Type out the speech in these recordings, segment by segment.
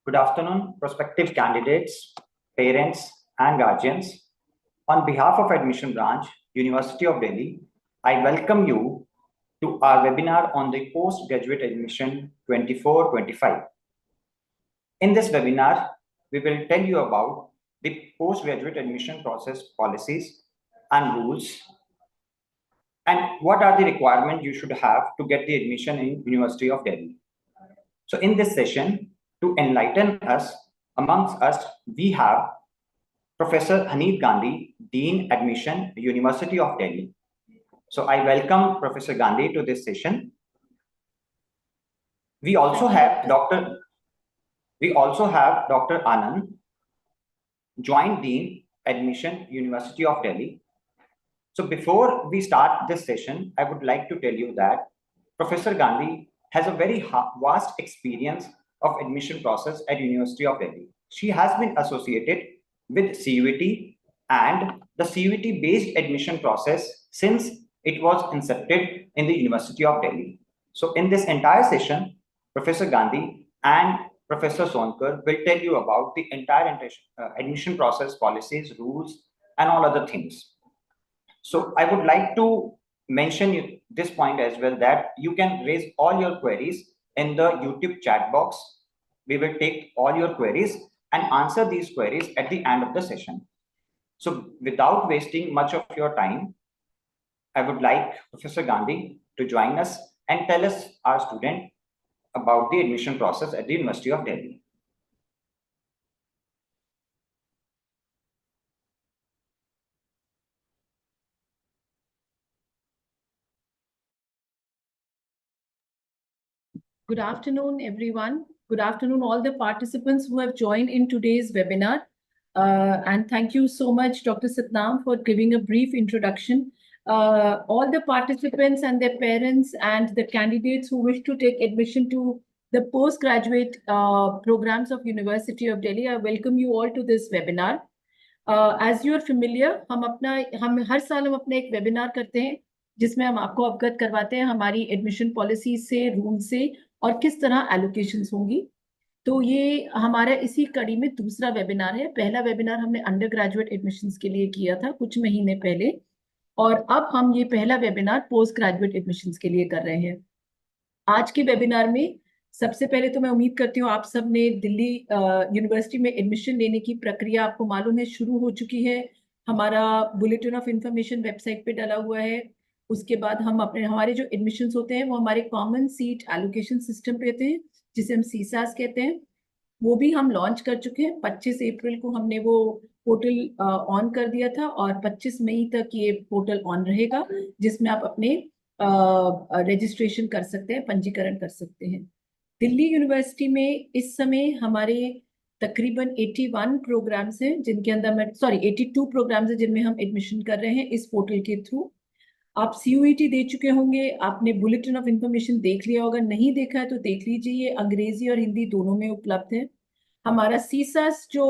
Good afternoon, prospective candidates, parents, and guardians. On behalf of Admission Branch, University of Delhi, I welcome you to our webinar on the Postgraduate Admission 24-25. In this webinar, we will tell you about the postgraduate admission process policies and rules, and what are the requirements you should have to get the admission in University of Delhi. So in this session, to enlighten us, amongst us, we have Professor Haneed Gandhi, Dean Admission, University of Delhi. So I welcome Professor Gandhi to this session. We also have Dr. Anand, Joint Dean, Admission, University of Delhi. So before we start this session, I would like to tell you that Professor Gandhi has a very vast experience of admission process at University of Delhi. She has been associated with CUET and the CUET-based admission process since it was incepted in the University of Delhi. So in this entire session, Professor Gandhi and Professor Sonkar will tell you about the entire admission process, policies, rules, and all other things. So I would like to mention this point as well, that you can raise all your queries in the YouTube chat box. We will take all your queries and answer these queries at the end of the session. So without wasting much of your time, I would like Professor Gandhi to join us and tell us, our student, about the admission process at the University of Delhi. Good afternoon, everyone. Good afternoon, all the participants who have joined in today's webinar. And thank you so much, Dr. Satnam, for giving a brief introduction. All the participants and their parents and the candidates who wish to take admission to the postgraduate programs of University of Delhi, I welcome you all to this webinar. As you are familiar, हम हर साल हम अपने एक webinar करते हैं जिसमें हम आपको अवगत करवाते हैं हमारी एडमिशन पॉलिसी से, रूल से और किस तरह एलोकेशंस होंगी। तो ये हमारा इसी कड़ी में दूसरा वेबिनार है। पहला वेबिनार हमने अंडर ग्रेजुएट एडमिशंस के लिए किया था कुछ महीने पहले, और अब हम ये पहला वेबिनार पोस्ट ग्रेजुएट एडमिशंस के लिए कर रहे हैं। आज के वेबिनार में सबसे पहले तो मैं उम्मीद करती हूँ आप सब ने दिल्ली यूनिवर्सिटी में एडमिशन लेने की प्रक्रिया, आपको मालूम है, शुरू हो चुकी है। हमारा बुलेटिन ऑफ इंफॉर्मेशन वेबसाइट पे डाला हुआ है। उसके बाद हम हमारे जो एडमिशंस होते हैं वो हमारे कॉमन सीट एलोकेशन सिस्टम पे होते हैं, जिसे हम सीसास कहते हैं। वो भी हम लॉन्च कर चुके हैं। 25 अप्रैल को हमने वो पोर्टल ऑन कर दिया था और 25 मई तक ये पोर्टल ऑन रहेगा, जिसमें आप अपने रजिस्ट्रेशन कर सकते हैं, पंजीकरण कर सकते हैं। दिल्ली यूनिवर्सिटी में इस समय हमारे तकरीबन 81 प्रोग्राम्स हैं, जिनके अंदर 82 प्रोग्राम्स हैं जिनमें हम एडमिशन कर रहे हैं इस पोर्टल के थ्रू। आप CUET दे चुके होंगे, आपने बुलेटिन ऑफ इंफॉर्मेशन देख लिया होगा, नहीं देखा है तो देख लीजिए, ये अंग्रेजी और हिंदी दोनों में उपलब्ध है। हमारा सीसास जो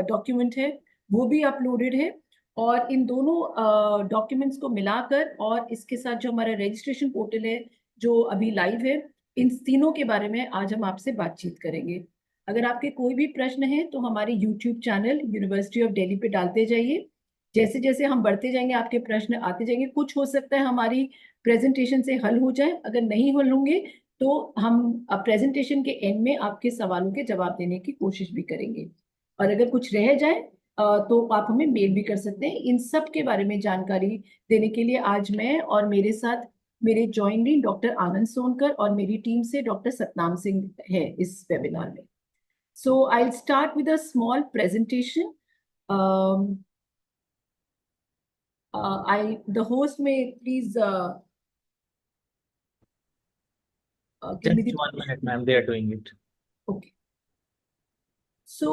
डॉक्यूमेंट है वो भी अपलोडेड है, और इन दोनों डॉक्यूमेंट्स को मिलाकर और इसके साथ जो हमारा रजिस्ट्रेशन पोर्टल है जो अभी लाइव है, इन तीनों के बारे में आज हम आपसे बातचीत करेंगे। अगर आपके कोई भी प्रश्न है तो हमारे YouTube channel university of Delhi पे डालते जाइए। जैसे जैसे हम बढ़ते जाएंगे आपके प्रश्न आते जाएंगे। कुछ हो सकता है हमारी प्रेजेंटेशन से हल हो जाए, अगर नहीं हल होंगे तो हम प्रेजेंटेशन के एंड में आपके सवालों के जवाब देने की कोशिश भी करेंगे। और अगर कुछ रह जाए तो आप हमें मेल भी कर सकते हैं। इन सब के बारे में जानकारी देने के लिए आज मैं और मेरे साथ मेरे ज्वाइनिंग डॉक्टर आनंद सोनकर और मेरी टीम से डॉक्टर सतनाम सिंह है इस वेबिनार में। So I will start with a small presentation. the host may please give me the 1 minute, ma'am. They are doing it. Okay. So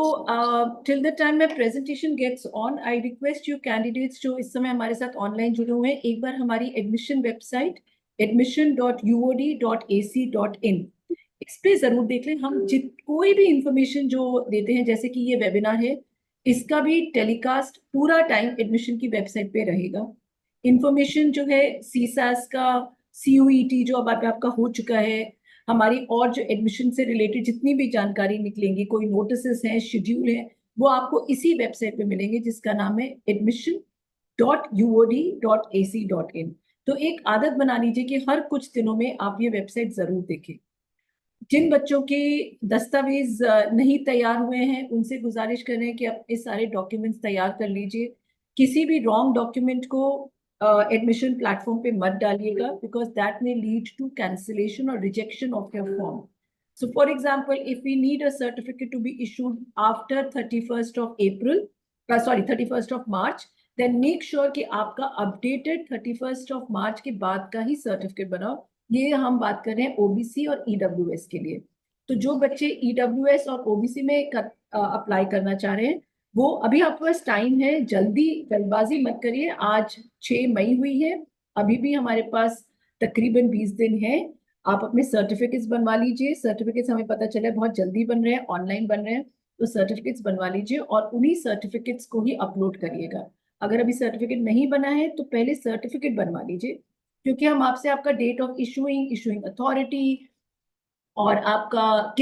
till the time my presentation gets on, I request you candidates जो इस समय हमारे साथ online जुड़े हुए हैं, एक बार हमारी एडमिशन वेबसाइट admission.uod.ac.in इस पे जरूर देख लें। हम कोई भी इंफॉर्मेशन जो देते हैं, जैसे कि ये वेबिनार है, इसका भी टेलीकास्ट पूरा टाइम एडमिशन की वेबसाइट पे रहेगा। इंफॉर्मेशन जो है सीसास का, CUET जो अब आपका हो चुका है, हमारी और जो एडमिशन से रिलेटेड जितनी भी जानकारी निकलेंगी, कोई नोटिस हैं, शेड्यूल है, वो आपको इसी वेबसाइट पे मिलेंगे जिसका नाम है admission.uod.ac.in। तो एक आदत बना लीजिए कि हर कुछ दिनों में आप ये वेबसाइट जरूर देखें। जिन बच्चों के दस्तावेज नहीं तैयार हुए हैं, उनसे गुजारिश कर रहे हैं कि अपने सारे डॉक्यूमेंट्स तैयार कर लीजिए। किसी भी रॉन्ग डॉक्यूमेंट को एडमिशन प्लेटफॉर्म पे मत डालिएगा, because that may lead to cancellation और rejection of your form. So for example, if we need a certificate to be issued after 31st of April, 31st of March, then make sure कि आपका updated 31st of March के बाद का ही certificate बनाओ। ये हम बात कर रहे हैं ओबीसी और ईडब्ल्यूएस के लिए। तो जो बच्चे ईडब्ल्यूएस और ओबीसी में अप्लाई करना चाह रहे हैं, वो अभी आपके पास टाइम है, जल्दी जल्दबाजी मत करिए। आज 6 मई हुई है, अभी भी हमारे पास तकरीबन 20 दिन है। आप अपने सर्टिफिकेट्स बनवा लीजिए। सर्टिफिकेट्स हमें पता चला है बहुत जल्दी बन रहे हैं, ऑनलाइन बन रहे हैं, तो सर्टिफिकेट्स बनवा लीजिए और उन्हीं सर्टिफिकेट्स को ही अपलोड करिएगा। अगर अभी सर्टिफिकेट नहीं बना है तो पहले सर्टिफिकेट बनवा लीजिए, क्योंकि हम आपसे आपका डेट ऑफ इशूइंग अथॉरिटी और आपका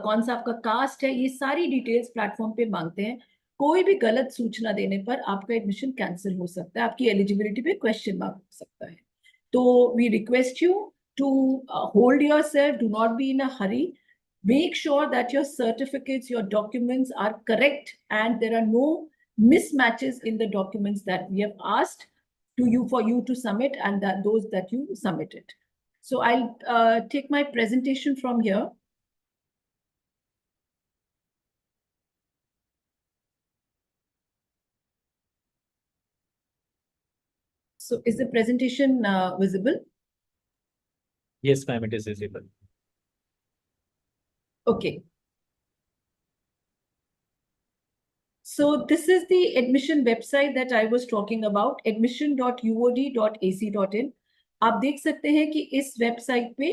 कौन सा आपका कास्ट है, ये सारी डिटेल्स प्लेटफॉर्म पे मांगते हैं। कोई भी गलत सूचना देने पर आपका एडमिशन कैंसिल हो सकता है, आपकी एलिजिबिलिटी पे क्वेश्चन मार्क हो सकता है। तो we request you to hold yourself, do not be in a hurry. Make sure that your certificates, your documents are correct and there are no mismatches in the documents that we have asked to you for you to submit and that those that you submitted. So I'll take my presentation from here. So is the presentation visible? Yes, ma'am, it is visible. Okay. So this is the admission website that I was talking about, admission.uod.ac.in. आप देख सकते हैं कि इस website पे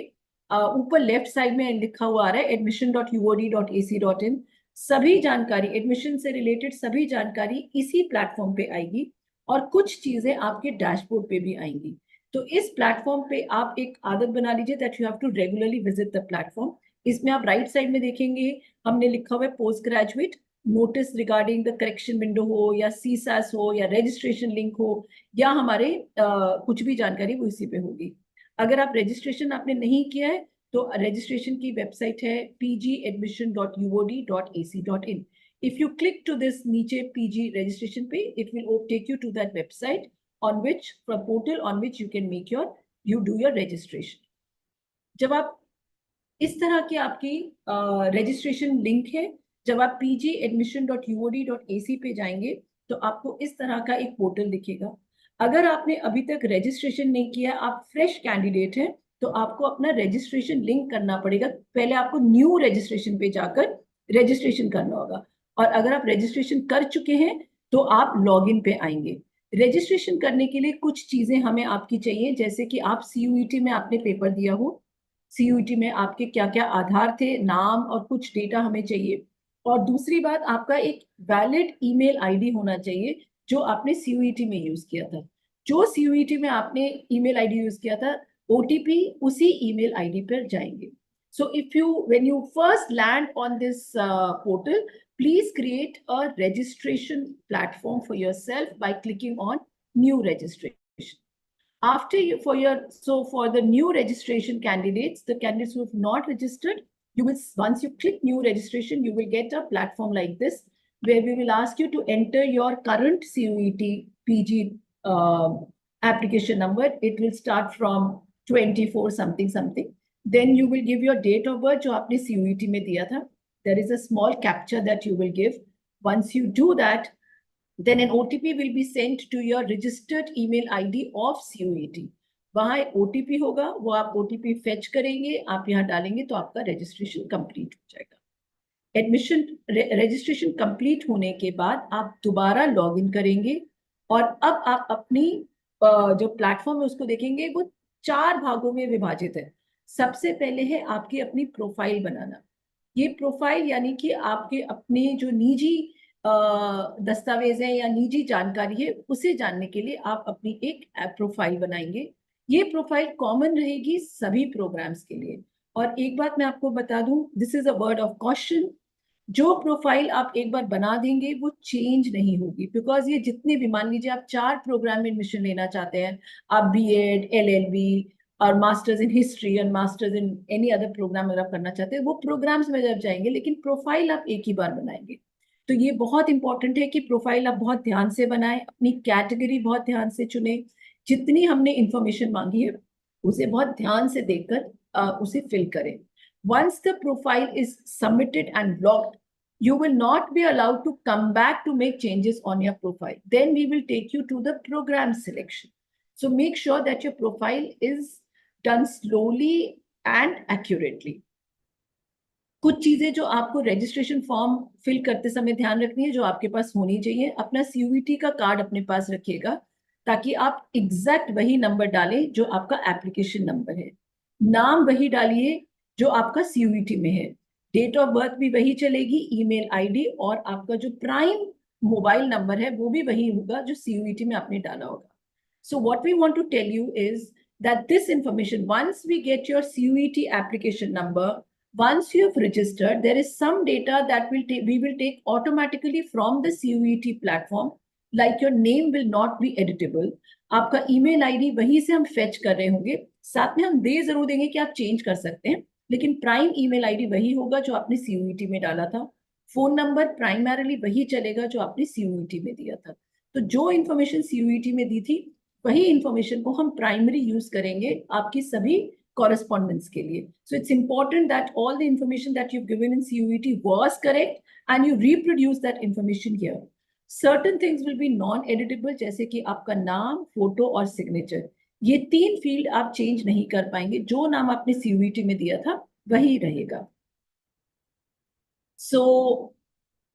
ऊपर left side में लिखा हुआ आ रहा है admission.uod.ac.in। सभी जानकारी एडमिशन से रिलेटेड सभी जानकारी इसी प्लेटफॉर्म पे आएगी और कुछ चीजें आपके डैशबोर्ड पे भी आएंगी। तो इस प्लेटफॉर्म पे आप एक आदत बना लीजिए that you have to regularly visit the platform. इसमें आप राइट साइड में देखेंगे हमने लिखा हुआ है post graduate notice regarding the correction window हो या सीसैस हो या रजिस्ट्रेशन लिंक हो या हमारे कुछ भी जानकारी वो इसी पे होगी। अगर आप रजिस्ट्रेशन आपने नहीं किया है तो रजिस्ट्रेशन की वेबसाइट है pgadmission.uod.ac.in। If you click to this नीचे PG registration पे, it will take you to that website on which portal on which you can make you do your registration। जब आप इस तरह की आपकी रजिस्ट्रेशन लिंक है, जब आप pgadmission.uod.ac पे जाएंगे तो आपको इस तरह का एक पोर्टल दिखेगा। अगर आपने अभी तक रजिस्ट्रेशन नहीं किया, आप फ्रेश कैंडिडेट हैं, तो आपको अपना रजिस्ट्रेशन लिंक करना पड़ेगा। पहले आपको न्यू रजिस्ट्रेशन पे जाकर रजिस्ट्रेशन करना होगा और अगर आप रजिस्ट्रेशन कर चुके हैं तो आप लॉगिन पे आएंगे। रजिस्ट्रेशन करने के लिए कुछ चीजें हमें आपकी चाहिए, जैसे कि आप CUET में आपने पेपर दिया हो, CUET में आपके क्या क्या आधार थे, नाम और कुछ डेटा हमें चाहिए। और दूसरी बात, आपका एक वैलिड ईमेल आईडी होना चाहिए जो आपने CUET में यूज किया था। जो CUET में आपने ईमेल आईडी यूज किया था, OTP उसी ईमेल आईडी पर जाएंगे। So when you first land on this portal, please create a registration platform for yourself by clicking on new registration. After you for the new registration candidates, the candidates who have not registered, once you click new registration, you will get a platform like this where we will ask you to enter your current CUET PG application number. It will start from 24 something something. Then you will give your date of birth जो आपने CUET में दिया था. There is a small captcha that you will give. Once you do that, then an OTP will be sent to your registered email ID of CUET. वहां OTP होगा, वो आप OTP fetch करेंगे, आप यहाँ डालेंगे तो आपका रजिस्ट्रेशन कंप्लीट हो जाएगा। एडमिशन रजिस्ट्रेशन कंप्लीट होने के बाद आप दोबारा लॉगिन करेंगे और अब आप अपनी जो प्लेटफॉर्म है उसको देखेंगे। वो 4 भागों में विभाजित है। सबसे पहले है आपकी अपनी प्रोफाइल बनाना। ये प्रोफाइल यानी कि आपके अपने जो निजी दस्तावेज है या निजी जानकारी है उसे जानने के लिए आप अपनी एक प्रोफाइल बनाएंगे। ये प्रोफाइल कॉमन रहेगी सभी प्रोग्राम्स के लिए। और एक बात मैं आपको बता दूं, this is a word of caution, जो प्रोफाइल आप एक बार बना देंगे वो चेंज नहीं होगी, बिकॉज ये जितने भी, मान लीजिए आप 4 प्रोग्राम में एडमिशन लेना चाहते हैं, आप बीएड, एलएलबी और मास्टर्स इन हिस्ट्री और masters in any other programme अगर आप करना चाहते हैं, वो प्रोग्राम्स में जब जाएंगे, लेकिन प्रोफाइल आप एक ही बार बनाएंगे। तो ये बहुत इंपॉर्टेंट है कि प्रोफाइल आप बहुत ध्यान से बनाएं, अपनी कैटेगरी बहुत ध्यान से चुने, जितनी हमने इंफॉर्मेशन मांगी है उसे बहुत ध्यान से देखकर उसे फिल करें। Once the profile is submitted and logged, you will not be allowed to come back to make changes on your profile. Then we will take you to the program selection. So make sure that your profile is done slowly and accurately. कुछ चीजें जो आपको registration form fill करते समय ध्यान रखनी है, जो आपके पास होनी चाहिए, अपना सीयूईटी का कार्ड अपने पास रखिएगा, ताकि आप एग्जैक्ट वही नंबर डालें जो आपका एप्लीकेशन नंबर है। नाम वही डालिए जो आपका सीयूईटी में है, डेट ऑफ बर्थ भी वही चलेगी, ईमेल आईडी, और आपका जो प्राइम मोबाइल नंबर है वो भी वही होगा जो सीयूईटी में आपने डाला होगा। So what we want to tell you is that this information, once we get your CUET application number, once you have registered, there is some data that we will take automatically from the CUET platform, like your name will not be editable. आपका email ID वहीं से हम fetch कर रहे होंगे, साथ में हम दे जरूर देंगे कि आप चेंज कर सकते हैं, लेकिन प्राइम ईमेल आईडी वही होगा जो आपने CUET में डाला था। फोन नंबर प्राइमरली वही चलेगा जो आपने CUET में दिया था। तो जो इन्फॉर्मेशन CUET में दी थी वही इंफॉर्मेशन को हम प्राइमरी यूज करेंगे आपकी सभी कॉरेस्पॉन्डेंस के लिए। So it's important that all the information that you given in CUET was correct and you reproduce that information here. Certain things will be non-editable, जैसे कि आपका नाम, फोटो और सिग्नेचर, ये 3 फील्ड आप चेंज नहीं कर पाएंगे। जो नाम आपने CUET में दिया था वही रहेगा। सो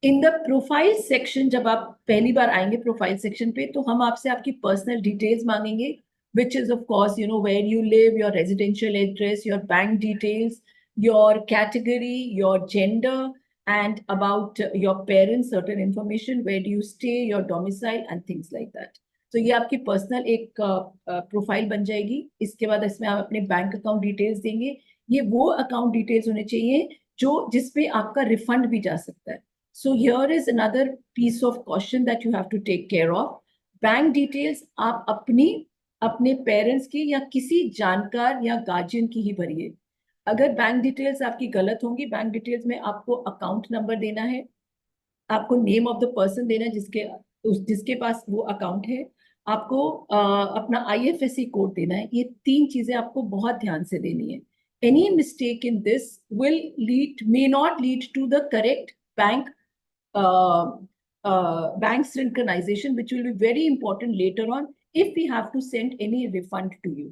इन द प्रोफाइल सेक्शन, जब आप पहली बार आएंगे प्रोफाइल सेक्शन पे, तो हम आपसे आपकी पर्सनल डिटेल्स मांगेंगे, which is of course, you know, where you live, your residential address, your bank details, your category, your gender, and about your parents, certain information, where do you stay, your domicile and things like that. तो ये आपकी personal एक profile बन जाएगी। इसके बाद इसमें आप अपने बैंक अकाउंट डिटेल्स देंगे। ये वो अकाउंट डिटेल्स होने चाहिए जो जिसपे आपका रिफंड भी जा सकता है। So here is another piece of caution that you have to take care of. Bank details आप अपने पेरेंट्स की या किसी जानकार या गार्जियन की ही भरिए। अगर बैंक डिटेल्स आपकी गलत होंगी, बैंक डिटेल्स में आपको अकाउंट नंबर देना है, आपको नेम ऑफ द पर्सन देना है जिसके पास वो अकाउंट है, आपको अपना IFSC कोड देना है। ये 3 चीजें आपको बहुत ध्यान से देनी है। Any mistake in this may not lead to the correct bank synchronization, which will be very important later on if we have to send any refund to you.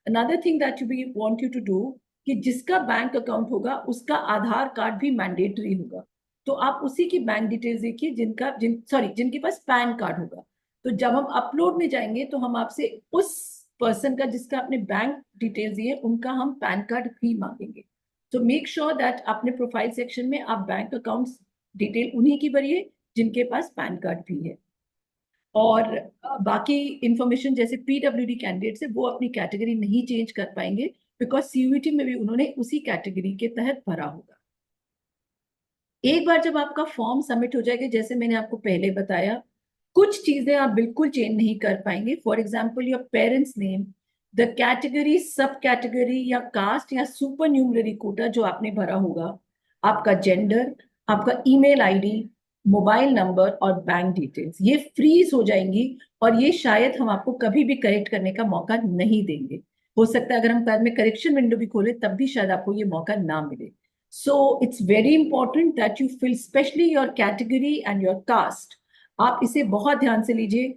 Another thing that we want you to do, कि जिसका bank account होगा उसका आधार card भी mandatory होगा। तो आप उसी की बैंक डिटेल्स देखिए जिनके पास पैन कार्ड होगा। तो जब हम अपलोड में जाएंगे तो हम आपसे उस पर्सन का जिसका आपने बैंक डिटेल्स दिए उनका हम पैन कार्ड भी मांगेंगे। तो मेक श्योर दैट अपने प्रोफाइल सेक्शन में आप बैंक अकाउंट डिटेल उन्हीं की भरिए जिनके पास पैन कार्ड भी है। और बाकी इंफॉर्मेशन जैसे PWD कैंडिडेट्स है वो अपनी कैटेगरी नहीं चेंज कर पाएंगे, बिकॉज CUET में भी उन्होंने उसी कैटेगरी के तहत भरा होगा। एक बार जब आपका फॉर्म सबमिट हो जाएगा, जैसे मैंने आपको पहले बताया, कुछ चीजें आप बिल्कुल चेंज नहीं कर पाएंगे। For example your parents name, the category, सब कैटेगरी या कास्ट या सुपर न्यूमररी कोटा जो आपने भरा होगा, आपका जेंडर, आपका ईमेल आईडी, मोबाइल नंबर और बैंक डिटेल्स, ये फ्रीज हो जाएंगी और ये शायद हम आपको कभी भी करेक्ट करने का मौका नहीं देंगे। हो सकता है अगर हम बाद में करेक्शन विंडो भी खोले तब भी शायद आपको ये मौका ना मिले। So it's very important that you fill especially your category and your caste. आप इसे बहुत ध्यान से लीजिए,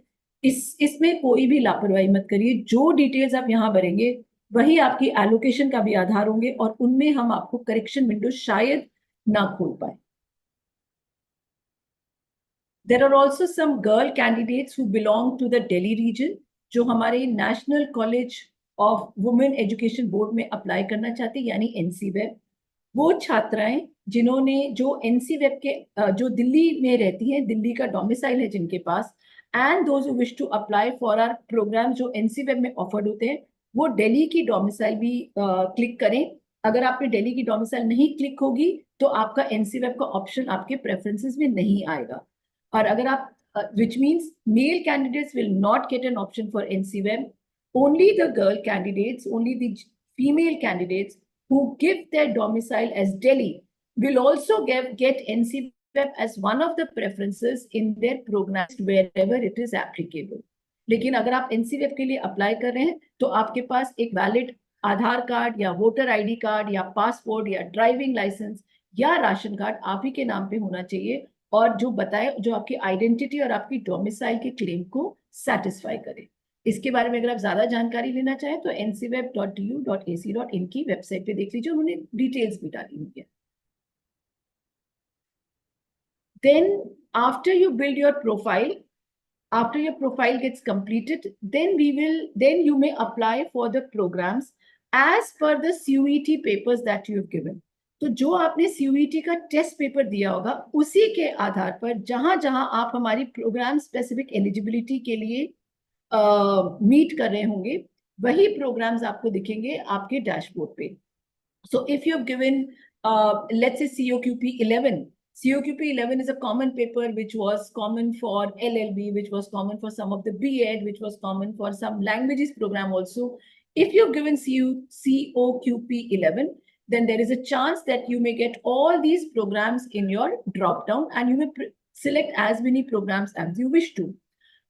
इसमें कोई भी लापरवाही मत करिए। जो डिटेल्स आप यहाँ भरेंगे वही आपकी एलोकेशन का भी आधार होंगे और उनमें हम आपको करेक्शन विंडो शायद ना खोल पाए। There are also some girl candidates who belong to the Delhi region, जो हमारे national college of women education board में अप्लाई करना चाहती है, यानी NCWEB। वो छात्राएं जिन्होंने जो NCWEB के जो दिल्ली में रहती हैं, दिल्ली का डोमिसाइल है जिनके पास, and those who wish to apply for our programme जो NCWEB में ऑफर्ड होते हैं, वो दिल्ली की डोमिसाइल भी क्लिक करें अगर आपने दिल्ली की डोमिसाइल नहीं क्लिक होगी तो आपका एनसीवेब का ऑप्शन आपके प्रेफरेंसेस में नहीं आएगा। और अगर आप which means male candidates will not get an option for NCWeb. Only the girl candidates, only the female candidates who give their domicile as Delhi will also get NCWeb as one of the preferences in their programs wherever it is applicable. लेकिन अगर आप NCWEB के लिए apply कर रहे हैं तो आपके पास एक वैलिड आधार कार्ड या वोटर आईडी कार्ड या पासपोर्ट या ड्राइविंग लाइसेंस या राशन कार्ड आप ही के नाम पे होना चाहिए और जो बताए जो आपकी आइडेंटिटी और आपकी डोमिसाइल के क्लेम को सेटिस्फाई करे। इसके बारे में अगर आप ज्यादा जानकारी लेना चाहें तो ncweb.du.ac.in की वेबसाइट पे देख लीजिए, उन्होंने डिटेल्स भी डाली हुई है। Then after you build your profile, after your profile gets completed, then you may apply for the programs as per the CUET papers that you have given. तो जो आपने CUET का टेस्ट पेपर दिया होगा उसी के आधार पर जहां जहां आप हमारी प्रोग्राम स्पेसिफिक एलिजिबिलिटी के लिए मीट कर रहे होंगे वही प्रोग्राम्स आपको दिखेंगे आपके डैशबोर्ड पे। So if you have given let's say COQP 11, COQP 11 is a common paper which was common for LLB, which was common for some of the B.Ed, which was common for some languages program also. If you've given COQP 11, then there is a chance that you may get all these programs in your drop down and you may select as many programs as you wish to.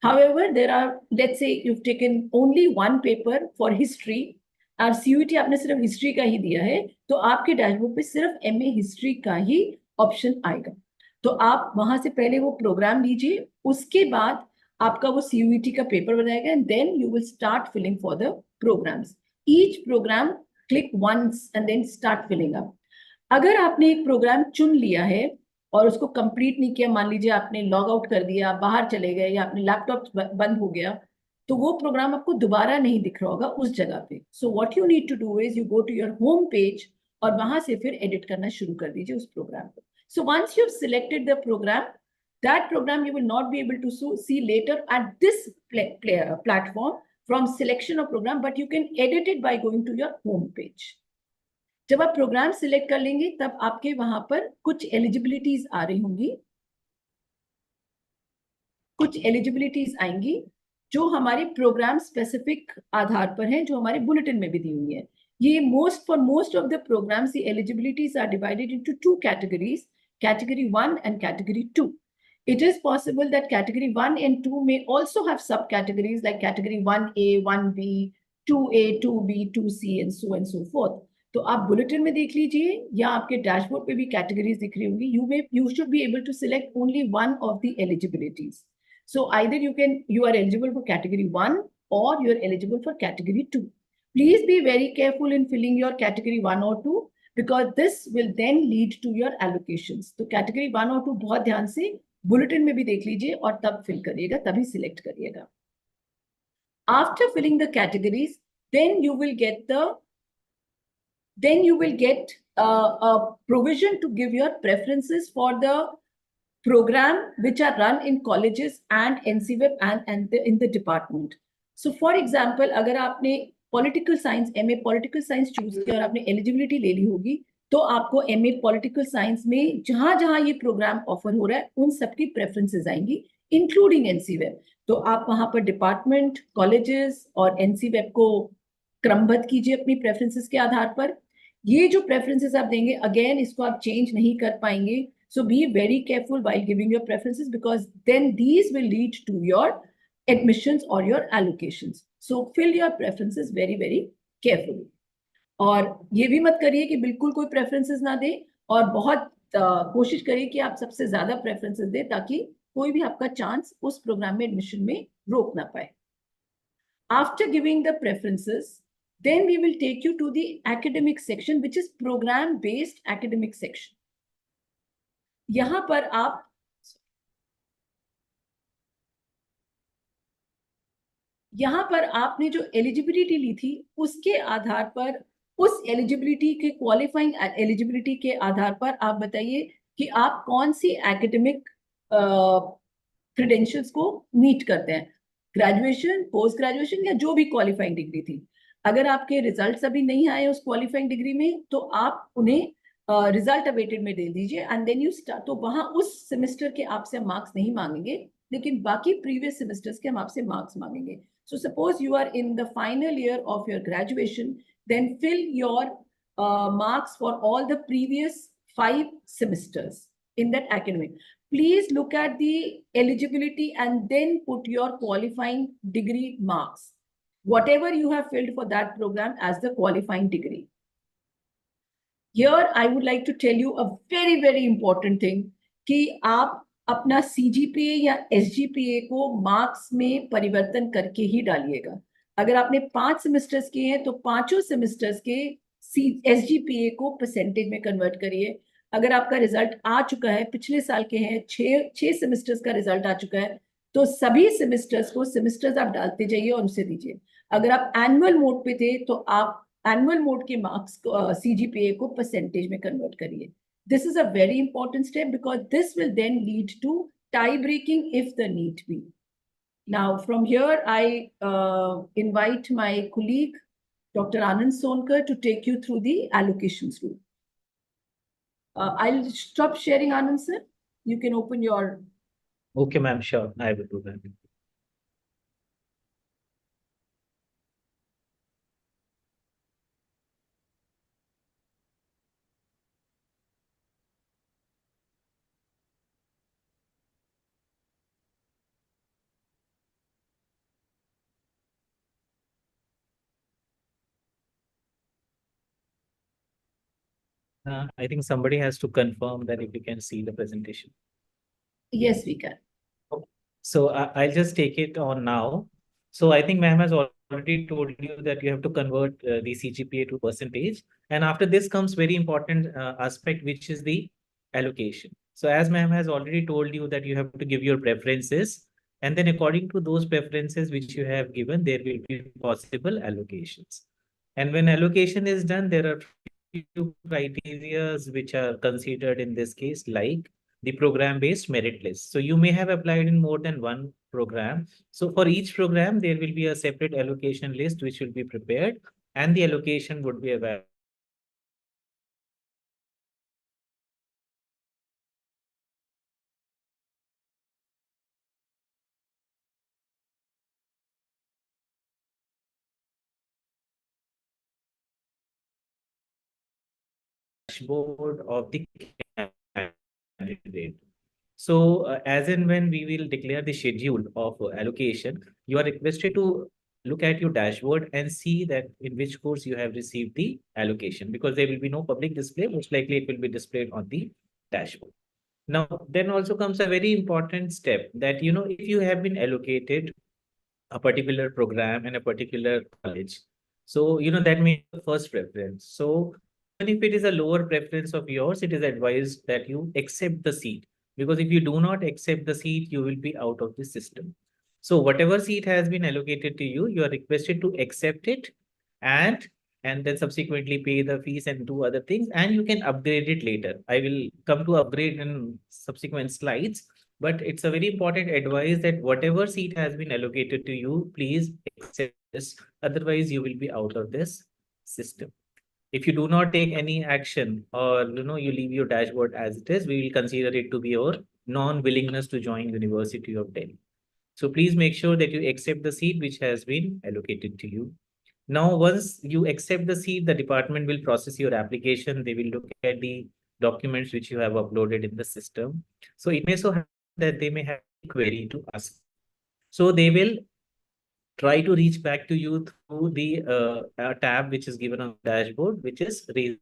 However, there are, let's say you've taken only one paper for history और CUET आपने सिर्फ history का ही दिया है तो आपके dashboard पे सिर्फ MA हिस्ट्री का ही ऑप्शन आएगा। तो आप वहां से पहले वो प्रोग्राम लीजिए, उसके बाद आपका वो CUET का पेपर बनाएगा and then you will start filling for the programmes. Each programme click once and then start filling up. अगर आपने एक प्रोग्राम चुन लिया है और उसको कंप्लीट नहीं किया, मान लीजिए आपने लॉग आउट कर दिया, बाहर चले गए या आपने लैपटॉप बंद हो गया, तो वो प्रोग्राम आपको दोबारा नहीं दिख रहा होगा उस जगह पे। So what you need to do is you go to your home page और वहां से फिर एडिट करना शुरू कर दीजिए उस प्रोग्राम को। So once you have selected the programme, that programme you will not be able to see later at this platform from selection of programme, but you can edit it by going to your home page. जब आप programme select कर लेंगे तब आपके वहां पर कुछ eligibilities आ रही होंगी, कुछ एलिजिबिलिटीज आएंगी जो हमारे प्रोग्राम स्पेसिफिक आधार पर हैं, जो हमारे बुलेटिन में भी दी हुई है। ये for most of the programmes the eligibilities are divided into two categories, category 1 and category 2. It is possible that category 1 and 2 may also have subcategories like category 1A, 1B, 2A, 2B, 2C and so forth. तो आप bulletin में देख लीजिए या आपके dashboard पे भी categories दिख रही होंगी। You should be able to select only one of the eligibilities. So either you are eligible for category 1 or you are eligible for category 2. Please be very careful in filling your category 1 or 2 because this will then lead to your allocations. तो category 1 और 2 बहुत ध्यान से bulletin में भी देख लीजिए और तब फिल करिएगा, तभी सिलेक्ट करिएगा। After filling the categories, then you will get a provision to give your preferences for the program which are run in colleges and NCWeb and in the department. So for example, अगर आपने political science, MA political science choose किया और आपने eligibility ले ली होगी तो आपको MA political science में जहां जहां ये प्रोग्राम ऑफर हो रहा है उन सबकी प्रेफरेंसेस आएंगी इंक्लूडिंग NCWeb। तो आप वहां पर डिपार्टमेंट, कॉलेजेस और NCWeb को क्रमबद्ध कीजिए अपनी प्रेफरेंसेस के आधार पर। ये जो प्रेफरेंसेस आप देंगे अगेन इसको आप चेंज नहीं कर पाएंगे। So be very careful while giving your preferences because then these will lead to your admissions or your allocations. So fill your preferences very, very carefully. और ये भी मत करिए कि बिल्कुल कोई preferences ना दे और बहुत कोशिश करिए कि आप सबसे ज्यादा preferences दे ताकि कोई भी आपका चांस उस प्रोग्राम में एडमिशन में रोक ना पाए। After giving the preferences, then we will take you to the academic section, which is program based academic section. यहां पर आपने जो एलिजिबिलिटी ली थी उसके आधार पर, उस एलिजिबिलिटी के क्वालिफाइंग एलिजिबिलिटी के आधार पर आप बताइए कि आप कौन सी एकेडमिक क्रेडेंशियल्स को मीट करते हैं, ग्रेजुएशन, पोस्ट ग्रेजुएशन या जो भी क्वालिफाइंग डिग्री थी। अगर आपके रिजल्ट्स अभी नहीं आए उस क्वालिफाइंग डिग्री में, तो आप उन्हें रिजल्ट अवेटेड में दे दीजिए, एंड देन यू स्टार्ट। तो वहां उस सेमेस्टर के आपसे मार्क्स नहीं मांगेंगे, लेकिन बाकी प्रीवियस सेमेस्टर्स के हम आपसे मार्क्स मांगेंगे. So suppose you are in the final year of your graduation, then fill your marks for all the previous 5 semesters in that academic. Please look at the eligibility and then put your qualifying degree marks, whatever you have filled for that program as the qualifying degree. Here I would like to tell you a very very important thing कि आप अपना CGPA या SGPA को marks में परिवर्तन करके ही डालिएगा. अगर आपने 5 सेमेस्टर्स किए हैं तो 5 सेमेस्टर्स के SGPA को परसेंटेज में कन्वर्ट करिए. अगर आपका रिजल्ट आ चुका है, पिछले साल के हैं, 6 सेमेस्टर्स का रिजल्ट आ चुका है, तो सभी सेमेस्टर्स को सेमेस्टर्स आप डालते जाइए और उसे दीजिए. अगर आप एनुअल मोड पे थे तो आप एनुअल मोड के मार्क्स को CGPA को परसेंटेज में कन्वर्ट करिए. This is a very important step because this will then lead to tie breaking if the need be. Now from here I invite my colleague Dr. Anand Sonkar to take you through the allocations rule. I'll stop sharing, Anand sir. You can open your. Okay, ma'am, sure. I will do that. I think somebody has to confirm that if you can see the presentation. Yes, we can. So I'll just take it on now. So I think ma'am has already told you that you have to convert the CGPA to percentage. And after this comes very important aspect, which is the allocation. So as ma'am has already told you that you have to give your preferences. And then according to those preferences which you have given, there will be possible allocations. And when allocation is done, there are few criteria which are considered in this case, like the program-based merit list. So you may have applied in more than one program. So for each program, there will be a separate allocation list which will be prepared, and the allocation would be available. Dashboard of the candidate. So as and when we will declare the schedule of allocation, you are requested to look at your dashboard and see that in which course you have received the allocation, because there will be no public display. Most likely it will be displayed on the dashboard. Now, then also comes a very important step that, if you have been allocated a particular program in a particular college, so, that means the first preference. So even if it is a lower preference of yours, it is advised that you accept the seat, because if you do not accept the seat, you will be out of the system. So whatever seat has been allocated to you, you are requested to accept it and then subsequently pay the fees and do other things, and you can upgrade it later. I will come to upgrade in subsequent slides, but it's a very important advice that whatever seat has been allocated to you, please accept this. Otherwise, you will be out of this system. If you do not take any action, or you leave your dashboard as it is, we will consider it to be your non-willingness to join University of Delhi. So please make sure that you accept the seat which has been allocated to you. Now, once you accept the seat, the department will process your application. They will look at the documents which you have uploaded in the system. So it may so happen that they may have a query to ask. So they will try to reach back to you through the tab which is given on the dashboard, which is raise.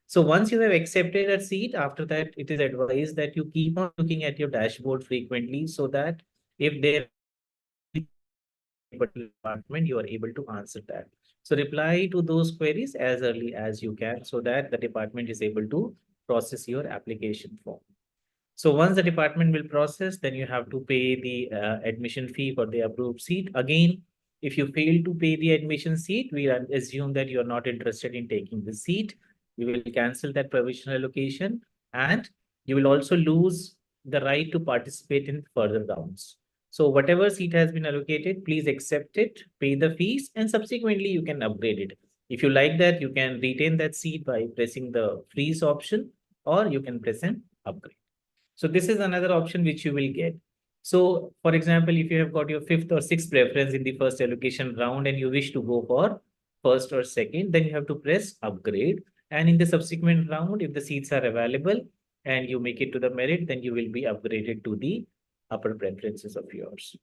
So once you have accepted a seat, after that, it is advised that you keep on looking at your dashboard frequently, so that if there particular department, you are able to answer that. So reply to those queries as early as you can, so that the department is able to process your application form. So once the department will process, then you have to pay the admission fee for the approved seat. Again, if you fail to pay the admission seat, we assume that you are not interested in taking the seat. We will cancel that provisional allocation, and you will also lose the right to participate in further rounds. So whatever seat has been allocated, please accept it, pay the fees, and subsequently you can upgrade it. If you like that, you can retain that seat by pressing the freeze option, or you can press an upgrade. So this is another option which you will get. So for example, if you have got your fifth or sixth preference in the first allocation round and you wish to go for first or second, then you have to press upgrade. And in the subsequent round, if the seats are available and you make it to the merit, then you will be upgraded to the upper preferences of yours.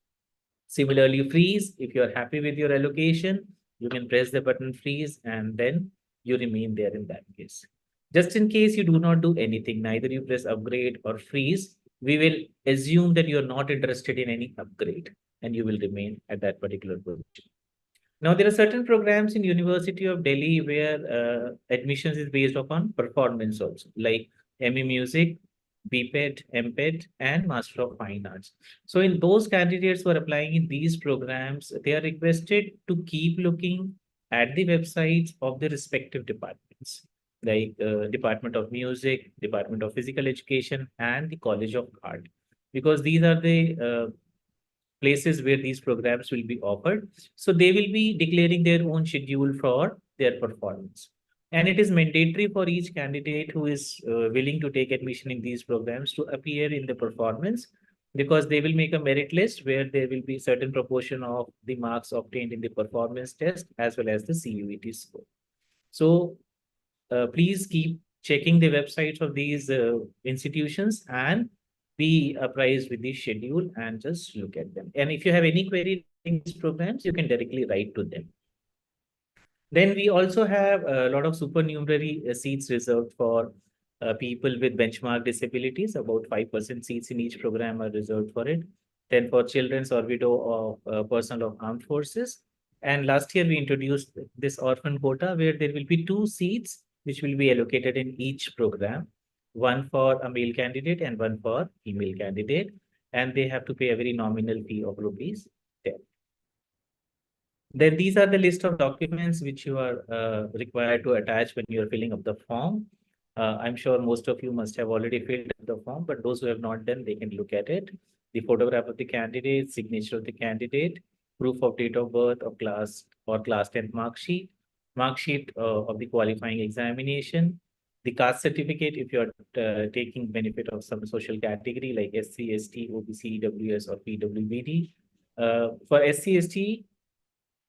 Similarly, freeze, if you are happy with your allocation, you can press the button freeze and then you remain there in that case. Just in case you do not do anything, neither you press upgrade or freeze, we will assume that you're not interested in any upgrade and you will remain at that particular position. Now, there are certain programs in University of Delhi where admissions is based upon performance also, like ME Music, BPED, MPED, and Master of Fine Arts. So in those candidates who are applying in these programs, they are requested to keep looking at the websites of the respective departments, like Department of Music, Department of Physical Education, and the College of Art, because these are the places where these programs will be offered. So they will be declaring their own schedule for their performance. And it is mandatory for each candidate who is willing to take admission in these programs to appear in the performance, because they will make a merit list where there will be certain proportion of the marks obtained in the performance test as well as the CUET score. So please keep checking the websites of these institutions and be apprised with the schedule and just look at them. And if you have any query in these programs, you can directly write to them. Then we also have a lot of supernumerary seats reserved for people with benchmark disabilities. About 5% seats in each program are reserved for it. Then for children or widow of personnel of armed forces. And last year we introduced this orphan quota where there will be 2 seats which will be allocated in each program, one for a male candidate and one for female candidate. And they have to pay a very nominal fee of ₹10. Then these are the list of documents which you are required to attach when you are filling up the form. I'm sure most of you must have already filled up the form, but those who have not done, they can look at it. The photograph of the candidate, signature of the candidate, proof of date of birth of class or class 10th mark sheet of the qualifying examination, the caste certificate if you are taking benefit of some social category like SC, ST, OBC, EWS or PWBD. For SC, ST,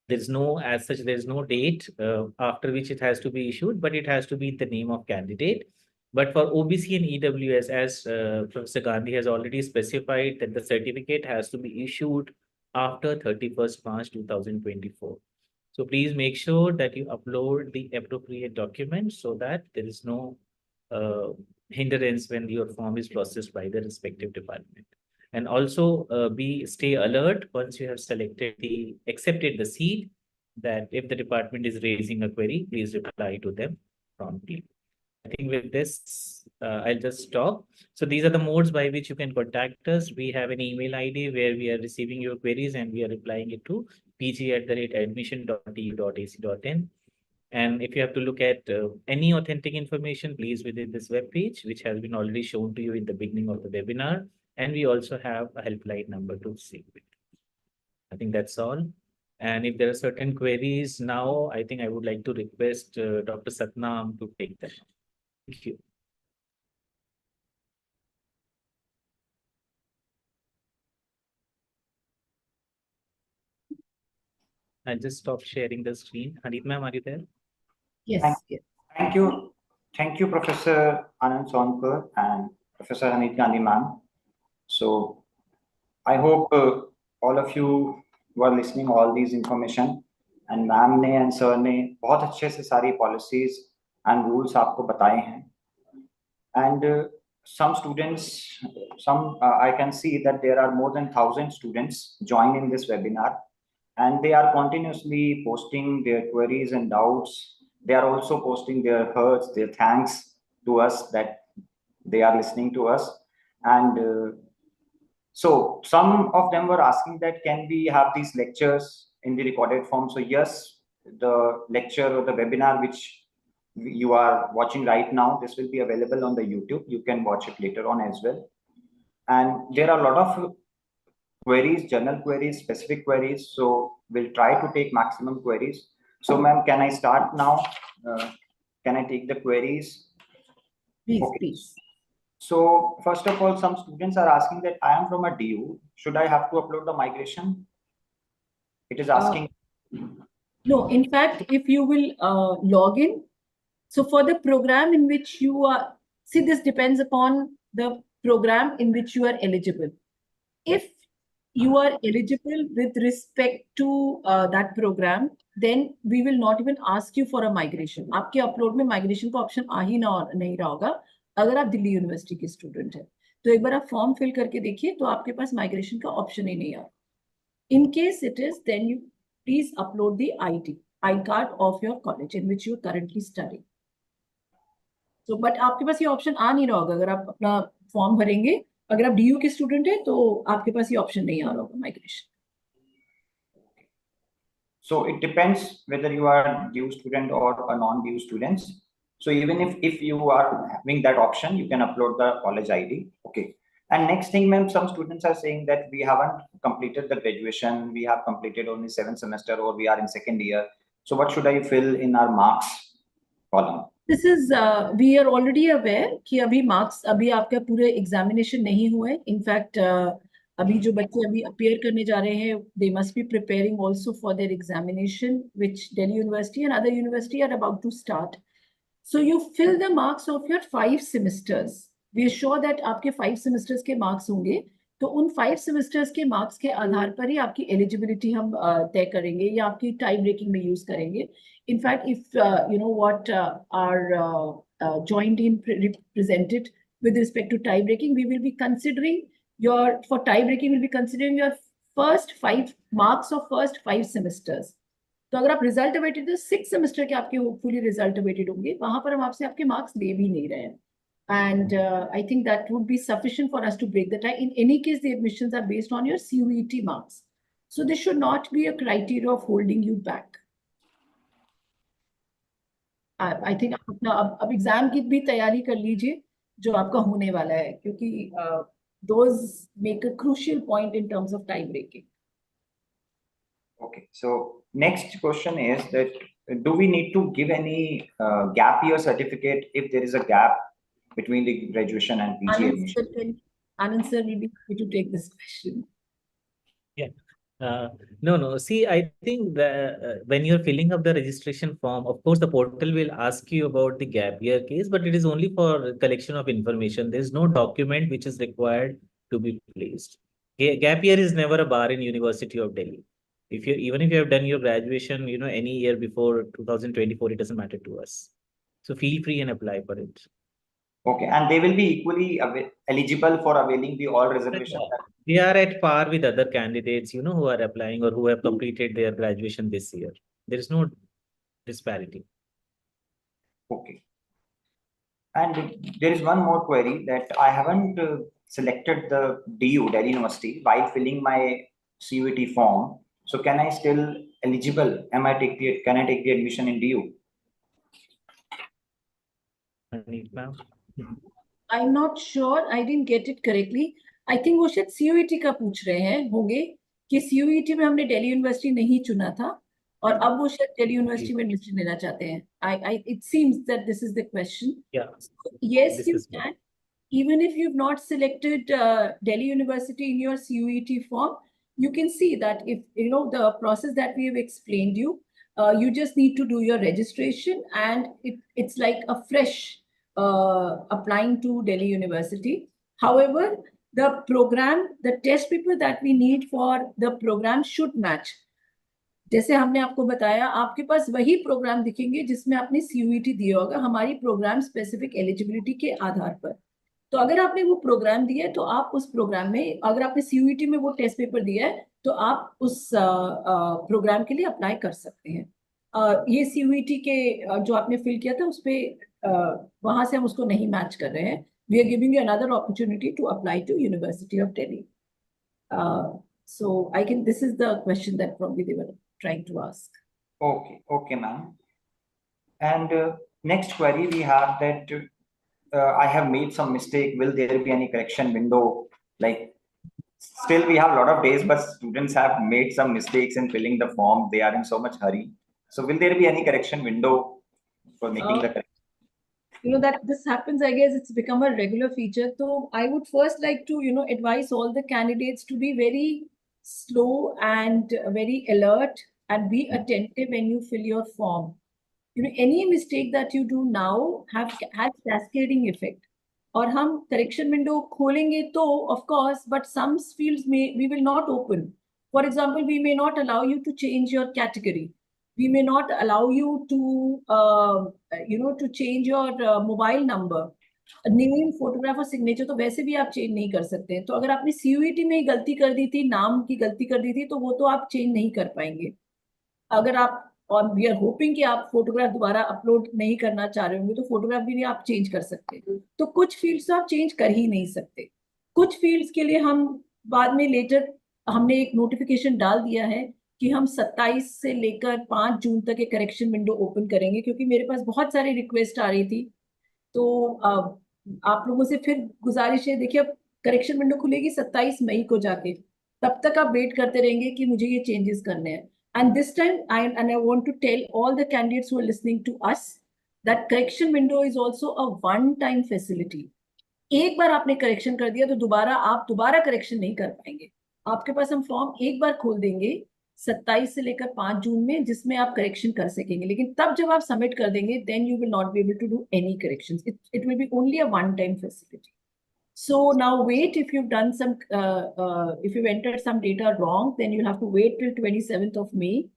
there's no, as such, there's no date after which it has to be issued, but it has to be the name of candidate. But for OBC and EWS, as Professor Gandhi has already specified, that the certificate has to be issued after 31st March 2024. So please make sure that you upload the appropriate documents so that there is no hindrance when your form is processed by the respective department. And also stay alert once you have accepted the seat, that if the department is raising a query, please reply to them promptly. I think with this, I'll just stop. So these are the modes by which you can contact us. We have an email ID where we are receiving your queries and we are replying it to pg@admission.edu.ac.in. And if you have to look at any authentic information, please visit this web page, which has been already shown to you in the beginning of the webinar. And we also have a helpline number to save it. I think that's all. And if there are certain queries now, I think I would like to request Dr. Satnam to take them. Thank you. I'll just stop sharing the screen. Harit ma'am, are you there? Yes. Thank you. Thank you, Professor Anand Sonkar and Professor Hanit Gandhi ma'am. So I hope all of you who are listening all these information, and ma'am ने and sir ने बहुत अच्छे से सारी policies and rules आपको बताए हैं. And some students, I can see that there are more than 1,000 students join in this webinar, and they are continuously posting their queries and doubts. They are also posting their hurts, their thanks to us that they are listening to us. And so some of them were asking that, can we have these lectures in the recorded form? So yes, the lecture or the webinar which you are watching right now, this will be available on the YouTube. You can watch it later on as well. And there are a lot of queries, general queries, specific queries. So we'll try to take maximum queries. So ma'am, can I start now? Can I take the queries? Please, Okay. please. So first of all, some students are asking that I am from a DU. Should I have to upload the migration? It is asking. No, in fact, if you will log in, so for the program in which you are, see, this depends upon the program in which you are eligible. If you are eligible with respect to that program, then we will not even ask you for a migration. आपके upload में migration का option आ ही नहीं रहा होगा अगर आप Delhi university के student हैं तो एक बार आप फॉर्म फिल करके देखिए तो आपके पास माइग्रेशन का ऑप्शन ही नहीं आ In case it is, then you please upload the I card of your college in which you are currently studying. So, but आपके पास ये ऑप्शन आ नहीं रहा होगा अगर आप अपना फॉर्म भरेंगे अगर आप DU के स्टूडेंट हैं तो आपके पास ये ऑप्शन नहीं आ रहा होगा migration. So it depends whether you are DU student or a non-DU students. So even if you are having that option, you can upload the college ID. Okay. And next thing, ma'am, some students are saying that we haven't completed the graduation. We have completed only 7th semester or we are in second year. So what should I fill in our marks column? This is we are already aware कि अभी marks अभी आपका पूरे examination नहीं हुए. In fact, अभी जो बच्चे अभी appear करने जा रहे हैं, they must be preparing also for their examination, which Delhi University and other university are about to start. So you fill the marks of your 5 semesters. We are sure that आपके 5 semesters के marks होंगे. तो उन 5 semesters के marks के आधार पर ही आपकी eligibility हम तय करेंगे या आपकी time breaking में use करेंगे. In fact, if you know what our joint team presented with respect to tie breaking, we will be considering for tie breaking we'll be considering your first 5 marks of first 5 semesters. तो अगर आप result awaited तो 6 semester के आपके hopefully result awaited होंगे वहां पर हम आपसे आपके मार्क्स ले भी नहीं रहे हैं. And I think that would be sufficient for us to break the tie. In any case, the admissions are based on your CUET marks. So this should not be a criteria of holding you back. I think आप अपना अब exam की भी तैयारी कर लीजिए जो आपका होने वाला है क्योंकि those make a crucial point in terms of time breaking. Okay, so next question is that do we need to give any gap year certificate if there is a gap between the graduation and PG admission? Anand sir will be happy to take this question. Yeah. No. See, I think when you're filling up the registration form, of course, the portal will ask you about the gap year case, but it is only for collection of information. There's no document which is required to be placed. Gap year is never a bar in University of Delhi. Even if you have done your graduation, any year before 2024, it doesn't matter to us. So feel free and apply for it. Okay, and they will be equally eligible for availing the all reservation. They are at par with other candidates, who are applying or who have completed their graduation this year. There is no disparity. Okay. And there is one more query that I haven't selected the DU, Delhi University, while filling my CUET form. So can I still eligible? Can I take the admission in DU? I'm not sure. I didn't get it correctly. I think वो शायद CUET का पूछ रहे हैं होंगे कि CUET में हमने दिल्ली यूनिवर्सिटी नहीं चुना था और अब वो शायद दिल्ली यूनिवर्सिटी में एडमिशन लेना चाहते हैं. It seems that this is the question. Yeah. So, yes, you can. Even if you've not selected Delhi University in your CUET form, you can see that if the process that we have explained you just need to do your registration and it's like a fresh applying to Delhi University. However, the test paper that we need for the program should match. जैसे हमने आपको बताया आपके पास वही programme दिखेंगे जिसमें आपने CUET दिया होगा हमारी प्रोग्राम स्पेसिफिक एलिजिबिलिटी के आधार पर. तो अगर आपने वो प्रोग्राम दिया है तो आप उस प्रोग्राम में अगर आपने CUET में वो टेस्ट पेपर दिया है तो आप उस प्रोग्राम के लिए अप्लाई कर सकते हैं. ये CUET के जो आपने फिल किया था उस पर वहां से हम उसको नहीं मैच कर रहे हैं. We are giving you another opportunity to apply to University of Delhi. So this is the question that probably they were trying to ask. Okay, ma'am. And next query we have that I have made some mistake. Will there be any correction window? Like Still we have a lot of days, but students have made some mistakes in filling the form. They are in so much hurry. So will there be any correction window for making the correction? That this happens, I guess it's become a regular feature. So I would first like to, advise all the candidates to be very slow and very alert and be attentive when you fill your form. Any mistake that you do now has cascading effect. और हम correction window खोलेंगे तो of course, but some fields we will not open. For example, we may not allow you to change your category. We may not allow you to change your mobile number. Name, photograph और signature तो वैसे भी आप change नहीं कर सकते हैं. तो अगर आपने सीयूईटी में ही गलती कर दी थी, नाम की गलती कर दी थी, तो वो तो आप चेंज नहीं कर पाएंगे. अगर आप, और वी आर होपिंग कि आप फोटोग्राफ दोबारा अपलोड नहीं करना चाह रहे होंगे, तो फोटोग्राफ भी आप चेंज कर सकते हैं. तो कुछ फील्ड्स तो आप चेंज कर ही नहीं सकते. कुछ फील्ड्स के लिए हम बाद में लेटर हमने एक नोटिफिकेशन डाल दिया है कि हम 27 से लेकर 5 जून तक एक करेक्शन विंडो ओपन करेंगे, क्योंकि मेरे पास बहुत सारी रिक्वेस्ट आ रही थी. तो आप लोगों से फिर गुजारिश है, देखिए अब करेक्शन विंडो खुलेगी 27 मई को जाके. तब तक आप वेट करते रहेंगे कि मुझे ये चेंजेस करने हैं. And this time, I want to tell all the candidates who are listening to us that correction window is also a one-time facility. एक बार आपने करेक्शन कर दिया तो आप दोबारा करेक्शन नहीं कर पाएंगे. आपके पास हम फॉर्म एक बार खोल देंगे 27 से लेकर 5 जून में, जिसमें आप करेक्शन कर सकेंगे. लेकिन तब जब आप सबमिट कर देंगे, then you will not be able to do any corrections. It will be only a one-time facility. So now wait, if you've done some, if you've entered some data wrong, then you'll have to wait till 27th of May.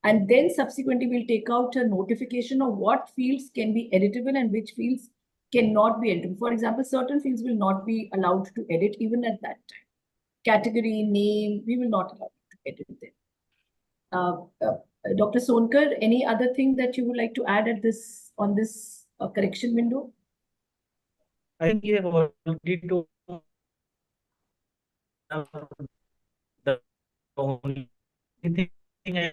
And then subsequently we'll take out a notification of what fields can be editable and which fields cannot be editable. For example, certain fields will not be allowed to edit even at that time. Category, name, we will not allow you to edit them. Dr. Sonkar, any other thing that you would like to add on this correction window? I think you have already told the only thing I